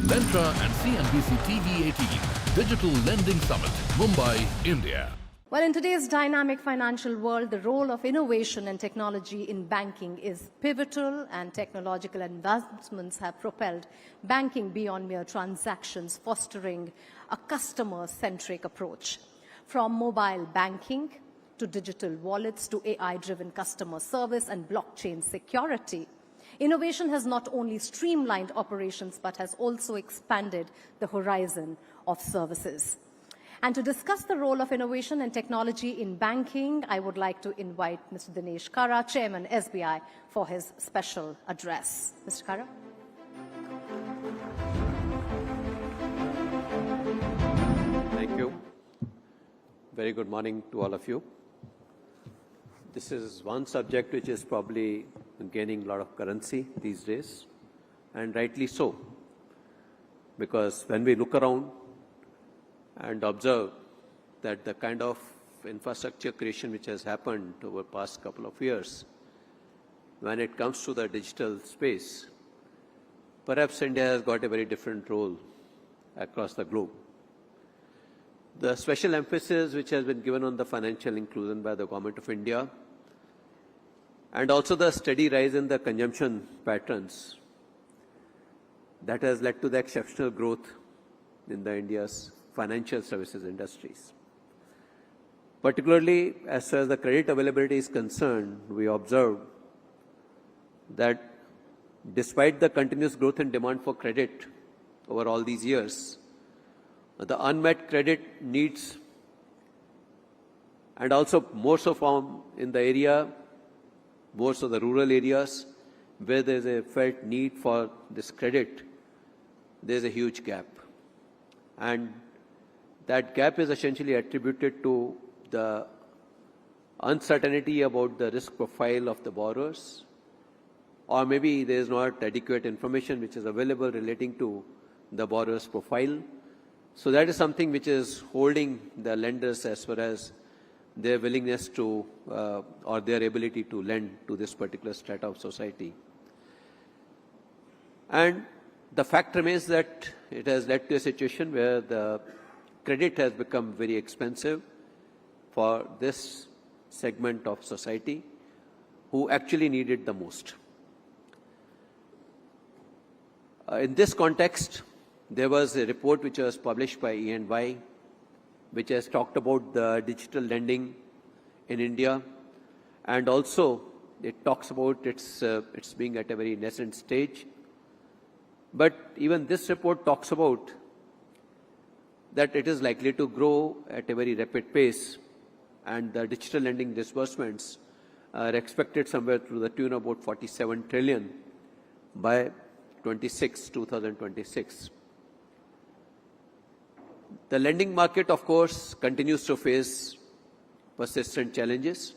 Lentra and CNBC TV-18 Digital Lending Summit, Mumbai, India. Well, in today's dynamic financial world, the role of innovation and technology in banking is pivotal, and technological advancements have propelled banking beyond mere transactions, fostering a customer-centric approach. From mobile banking to digital wallets to AI-driven customer service and blockchain security, innovation has not only streamlined operations but has also expanded the horizon of services. And to discuss the role of innovation and technology in banking, I would like to invite Mr. Dinesh Khara, Chairman SBI, for his special address. Mr. Khara. Thank you. Very good morning to all of you. This is one subject which is probably gaining a lot of currency these days, and rightly so, because when we look around and observe that the kind of infrastructure creation which has happened over the past couple of years, when it comes to the digital space, perhaps India has got a very different role across the globe. The special emphasis which has been given on the financial inclusion by the Government of India, and also the steady rise in the consumption patterns, that has led to the exceptional growth in the India's financial services industries. Particularly as far as the credit availability is concerned, we observed that despite the continuous growth in demand for credit over all these years, the unmet credit needs, and also more so from in the area, more so the rural areas where there is a felt need for this credit, there is a huge gap. And that gap is essentially attributed to the uncertainty about the risk profile of the borrowers, or maybe there is not adequate information which is available relating to the borrower's profile. So that is something which is holding the lenders as far as their willingness to or their ability to lend to this particular strata of society. And the fact remains that it has led to a situation where the credit has become very expensive for this segment of society who actually need it the most. In this context, there was a report which was published by E&Y, which has talked about the digital lending in India, and also it talks about its being at a very nascent stage. But even this report talks about that it is likely to grow at a very rapid pace, and the digital lending disbursements are expected somewhere to the tune of about 47 trillion by 2026. The lending market, of course, continues to face persistent challenges,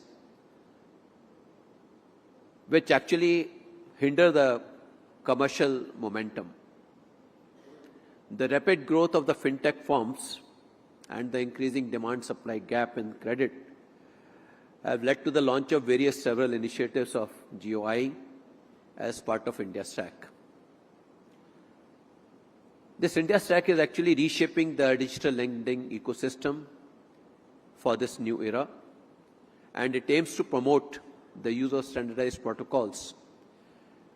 which actually hinder the commercial momentum. The rapid growth of the fintech firms and the increasing demand-supply gap in credit have led to the launch of several initiatives of GOI as part of India Stack. This India Stack is actually reshaping the digital lending ecosystem for this new era, and it aims to promote the use of standardized protocols,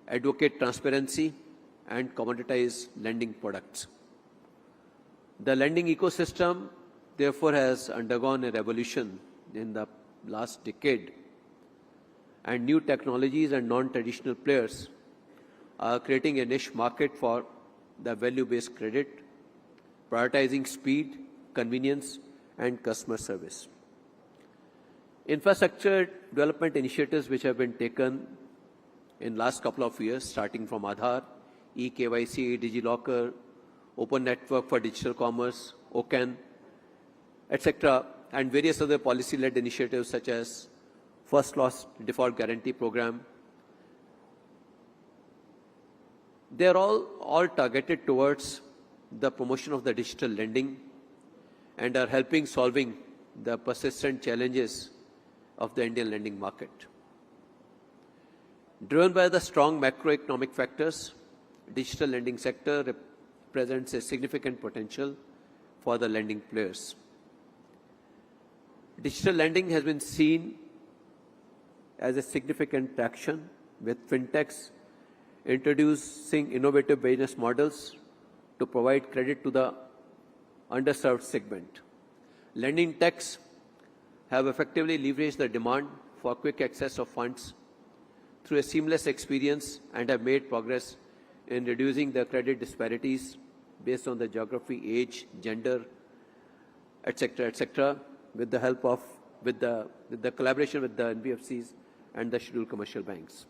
advocate transparency, and commoditize lending products. The lending ecosystem, therefore, has undergone a revolution in the last decade, and new technologies and non-traditional players are creating a niche market for the value-based credit, prioritizing speed, convenience, and customer service. Infrastructure development initiatives which have been taken in last couple of years, starting from Aadhaar, eKYC, DigiLocker, Open Network for Digital Commerce, OCAN, etc., and various other policy-led initiatives such as First Loss Default Guarantee Program. They are all targeted towards the promotion of the digital lending and are helping solving the persistent challenges of the Indian lending market. Driven by the strong macroeconomic factors, digital lending sector presents a significant potential for the lending players. Digital lending has been seen as a significant traction, with fintechs introducing innovative business models to provide credit to the underserved segment. Lending techs have effectively leveraged the demand for quick access of funds through a seamless experience and have made progress in reducing the credit disparities based on the geography, age, gender, etc., with the collaboration with the NBFCs and the scheduled commercial banks.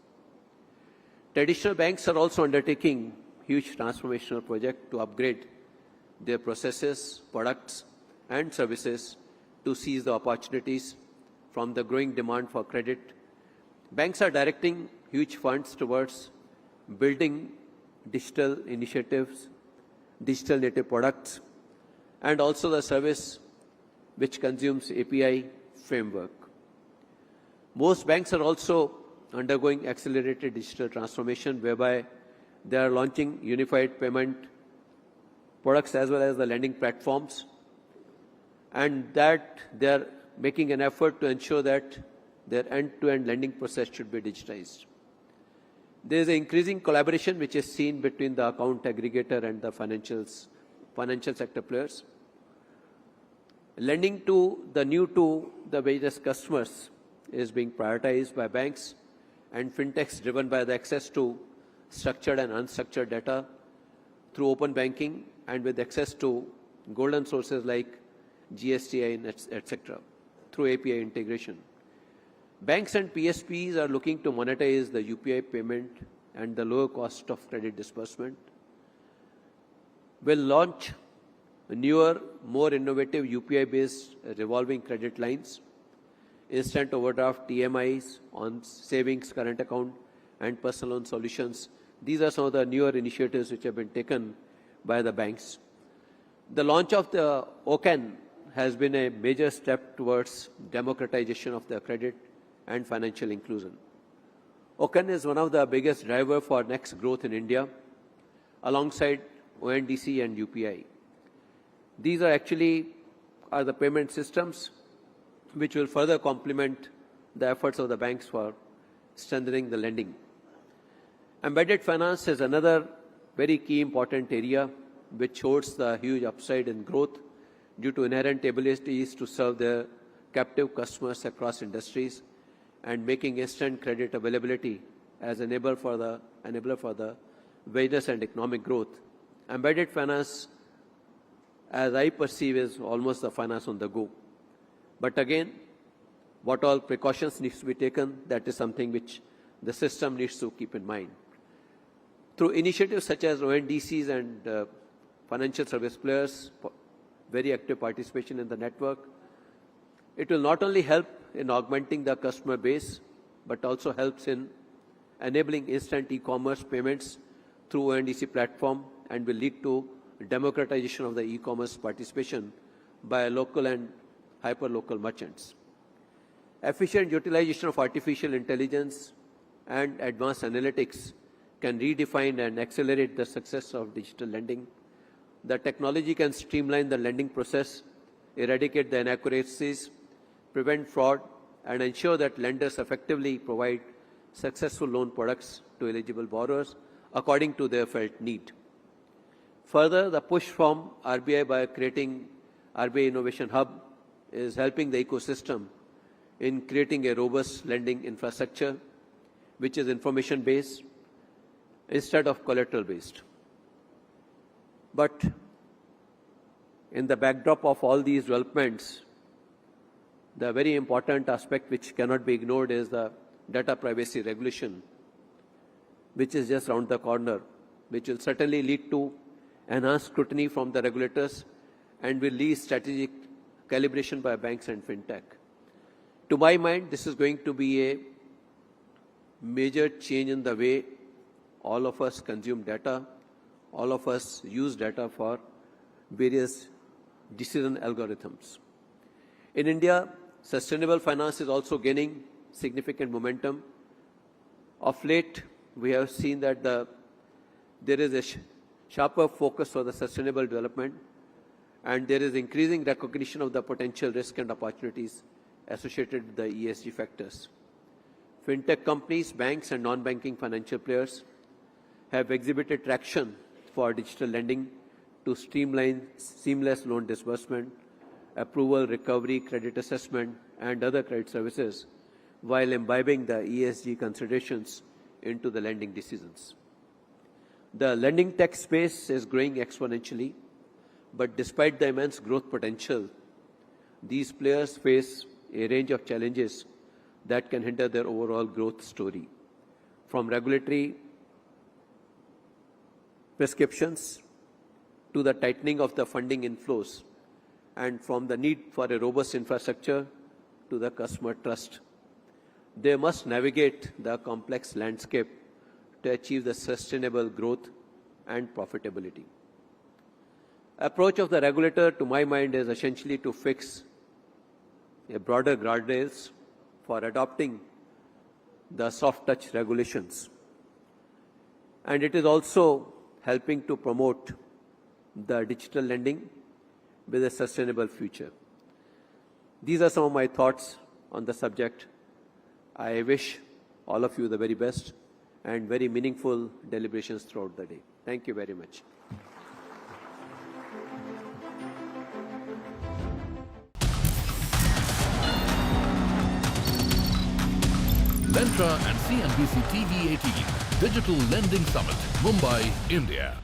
Traditional banks are also undertaking huge transformational projects to upgrade their processes, products, and services to seize the opportunities from the growing demand for credit. Banks are directing huge funds towards building digital initiatives, digital native products, and also the service which consumes API framework. Most banks are also undergoing accelerated digital transformation, whereby they are launching unified payment products as well as the lending platforms, and that they are making an effort to ensure that their end-to-end lending process should be digitized. There is an increasing collaboration which is seen between the account aggregator and the financial sector players. Lending to the various customers is being prioritized by banks and fintechs, driven by the access to structured and unstructured data through open banking and with access to golden sources like GSTI, etc., through API integration. Banks and PSPs are looking to monetize the UPI payment and the lower cost of credit disbursement. Will launch newer, more innovative UPI-based revolving credit lines, instant overdraft TMIs on savings, current account, and personal loan solutions. These are some of the newer initiatives which have been taken by the banks. The launch of the OCAN has been a major step towards democratization of the credit and financial inclusion. OCAN is one of the biggest drivers for next growth in India, alongside ONDC and UPI. These are the payment systems which will further complement the efforts of the banks for strengthening the lending. Embedded finance is another very key important area which holds the huge upside in growth due to inherent abilities to serve their captive customers across industries and making instant credit availability as enabler for the business and economic growth. Embedded finance, as I perceive, is almost the finance on the go. But again, what all precautions needs to be taken, that is something which the system needs to keep in mind. Through initiatives such as ONDCs and financial service players, very active participation in the network, it will not only help in augmenting the customer base, but also helps in enabling instant e-commerce payments through ONDC platform and will lead to democratization of the e-commerce participation by local and hyper-local merchants. Efficient utilization of artificial intelligence and advanced analytics can redefine and accelerate the success of digital lending. The technology can streamline the lending process, eradicate the inaccuracies, prevent fraud, and ensure that lenders effectively provide successful loan products to eligible borrowers according to their felt need. Further, the push from RBI by creating RBI Innovation Hub is helping the ecosystem in creating a robust lending infrastructure which is information-based instead of collateral-based. But in the backdrop of all these developments, the very important aspect which cannot be ignored is the data privacy regulation, which is just around the corner, which will certainly lead to enhanced scrutiny from the regulators and will lead strategic calibration by banks and fintech. To my mind, this is going to be a major change in the way all of us consume data, all of us use data for various decision algorithms. In India, sustainable finance is also gaining significant momentum. Of late, we have seen that there is a sharper focus for the sustainable development, and there is increasing recognition of the potential risk and opportunities associated with the ESG factors. Fintech companies, banks, and non-banking financial players have exhibited traction for digital lending to streamline seamless loan disbursement, approval, recovery, credit assessment, and other credit services, while imbibing the ESG considerations into the lending decisions. The lending tech space is growing exponentially, but despite the immense growth potential, these players face a range of challenges that can hinder their overall growth story, from regulatory prescriptions to the tightening of the funding inflows, and from the need for a robust infrastructure to the customer trust. They must navigate the complex landscape to achieve the sustainable growth and profitability. Approach of the regulator, to my mind, is essentially to fix a broader guardrails for adopting the soft touch regulations. And it is also helping to promote the digital lending with a sustainable future. These are some of my thoughts on the subject. I wish all of you the very best and very meaningful deliberations throughout the day. Thank you very much. Lentra and CNBC TV-18 Digital Lending Summit, Mumbai, India.